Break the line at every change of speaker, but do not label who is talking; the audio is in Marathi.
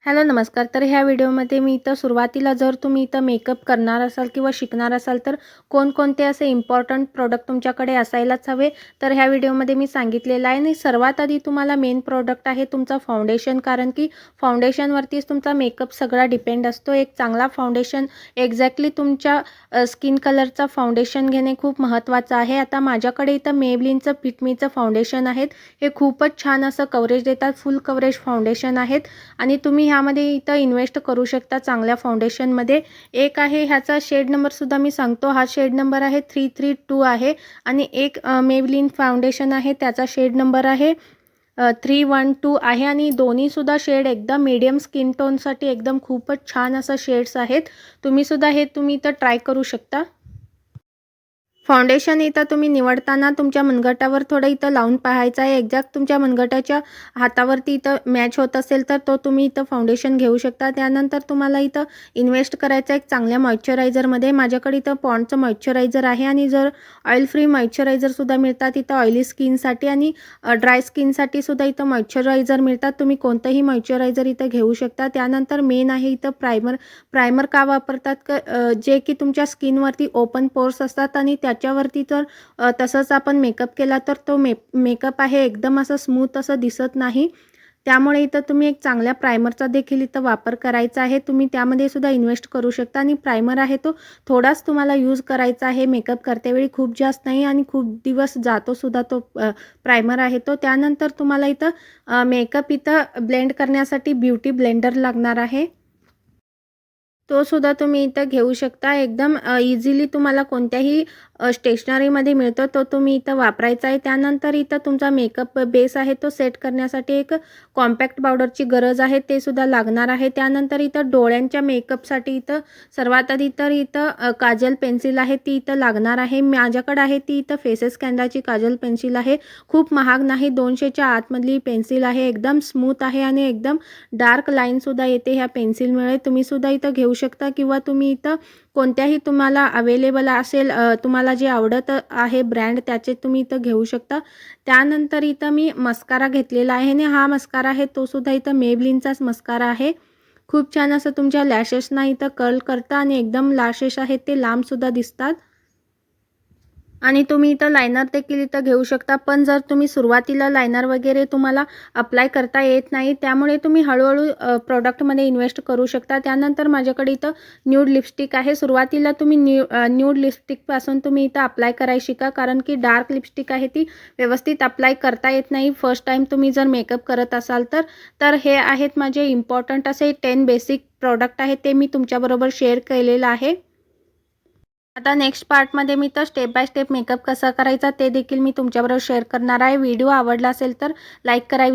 हॅलो नमस्कार. तर ह्या व्हिडिओमध्ये मी इथं सुरुवातीला जर तुम्ही इथं मेकअप करणार असाल किंवा शिकणार असाल तर कोणकोणते असे इम्पॉर्टंट प्रोडक्ट तुमच्याकडे असायलाच हवे तर ह्या व्हिडिओमध्ये मी सांगितलेलं आहे. आणि सर्वात आधी तुम्हाला मेन प्रोडक्ट आहे तुमचा फाउंडेशन, कारण की फाउंडेशनवरतीच तुमचा मेकअप सगळा डिपेंड असतो. एक चांगला फाउंडेशन एक्झॅक्टली तुमच्या स्किन कलरचा फाउंडेशन घेणे खूप महत्त्वाचं आहे. आता माझ्याकडे इथं मेबलिनचं फिटमीचं फाउंडेशन आहेत. हे खूपच छान असं कव्हरेज देतात, फुल कव्हरेज फाउंडेशन आहेत आणि तुम्ही ह्यामध्ये इथं इन्व्हेस्ट करू शकता चांगल्या फाउंडेशनमध्ये. एक आहे ह्याचा शेड नंबरसुद्धा मी सांगतो. हा शेड नंबर आहे 332 आहे आणि एक मेबलिन फाउंडेशन आहे त्याचा शेड नंबर आहे 312 आहे आणि दोन्हीसुद्धा शेड एकदम मीडियम स्किन टोनसाठी एकदम खूपच छान असं शेड्स आहेत. तुम्हीसुद्धा हे इथं ट्राय करू शकता. फाउंडेशन इथं तुम्ही निवडताना तुमच्या मनगटावर थोडं इथं लावून पाहायचं आहे. एक्झॅक्ट तुमच्या मनगटाच्या हातावरती इथं मॅच होत असेल तर तो तुम्ही इथं फाउंडेशन घेऊ शकता. त्यानंतर तुम्हाला इथं इन्व्हेस्ट करायचं एक चांगल्या मॉइश्चरायझरमध्ये. माझ्याकडे इथं पॉन्डचं मॉइश्चरायझर आहे आणि जर ऑइल फ्री मॉइश्चरायझरसुद्धा मिळतात इथं ऑइली स्किनसाठी आणि ड्राय स्किनसाठी सुद्धा इथं मॉइश्चरायझर मिळतात. तुम्ही कोणतंही मॉइश्चरायझर इथं घेऊ शकता. त्यानंतर मेन आहे इथं प्रायमर का वापरतात जे की तुमच्या स्किनवरती ओपन पोर्स असतात आणि त्याच्यावरती तर तसंच आपण मेकअप केला तर तो मेकअप आहे एकदम असं स्मूथ असं दिसत नाही. त्यामुळे इथं तुम्ही एक चांगल्या प्रायमरचा देखील इथं वापर करायचा आहे. तुम्ही त्यामध्ये सुद्धा इन्व्हेस्ट करू शकता आणि प्रायमर आहे तो थोडाच तुम्हाला यूज करायचा आहे मेकअप करतेवेळी, खूप जास्त नाही आणि खूप दिवस जातो सुद्धा तो प्रायमर आहे तो. त्यानंतर तुम्हाला इथं मेकअप इथं ब्लेंड करण्यासाठी ब्युटी ब्लेंडर लागणार आहे. तो सुद्धा तुम्ही इथं घेऊ शकता. एकदम इझिली तुम्हाला कोणत्याही स्टेशनरीमध्ये मिळतो. तो तुम्ही इथं वापरायचा आहे. त्यानंतर इथं तुमचा मेकअप बेस आहे तो सेट करण्यासाठी एक कॉम्पॅक्ट पावडरची गरज आहे, ते सुद्धा लागणार आहे. त्यानंतर इथं डोळ्यांच्या मेकअपसाठी इथं सर्वात आधी तर इथं काजल पेन्सिल आहे ती इथं लागणार आहे. माझ्याकडे आहे ती इथं फेसेस कॅनडाची काजल पेन्सिल आहे. खूप महाग नाही, 200च्या आतमधली पेन्सिल आहे. एकदम स्मूथ आहे आणि एकदम डार्क लाईनसुद्धा येते ह्या पेन्सिलमुळे. तुम्ही सुद्धा इथं घेऊ शकता किंवा तुम्ही इथं कोणत्याही तुम्हाला अवेलेबल असेल तुम्हाला जे आवडत आहे ब्रँड त्याचे तुम्ही इथं घेऊ शकता. त्यानंतर इथं मी मस्कारा घेतलेला आहे आणि हा मस्कारा आहे तो सुद्धा इथं मेबलिनचाच मस्कारा आहे. खूप छान असं तुमच्या लॅशेसना इथं कर्ल करता आणि एकदम लॅशेस आहेत ते लांबसुद्धा दिसतात. आणि तुम्ही इथं लायनर देखील इथं घेऊ शकता. पण जर तुम्ही सुरुवातीला लायनर वगैरे तुम्हाला अप्लाय करता येत नाही त्यामुळे तुम्ही हळूहळू प्रॉडक्टमध्ये इन्व्हेस्ट करू शकता. त्यानंतर माझ्याकडे इथं न्यूड लिपस्टिक आहे. सुरुवातीला तुम्ही न्यूड लिपस्टिकपासून तुम्ही इथं अप्लाय करायला शिका, कारण की डार्क लिपस्टिक आहे ती व्यवस्थित अप्लाय करता येत नाही फर्स्ट टाईम तुम्ही जर मेकअप करत असाल तर. तर हे आहेत माझे इम्पॉर्टंट असे 10 बेसिक प्रॉडक्ट आहेत, ते मी तुमच्याबरोबर शेअर केलेलं आहे. आता नेक्स्ट पार्टमध्ये मी तर स्टेप बाय स्टेप मेकअप कसा करायचा ते देखील मी तुमच्याबरोबर शेअर करणार आहे. व्हिडिओ आवडला असेल तर लाईक करा.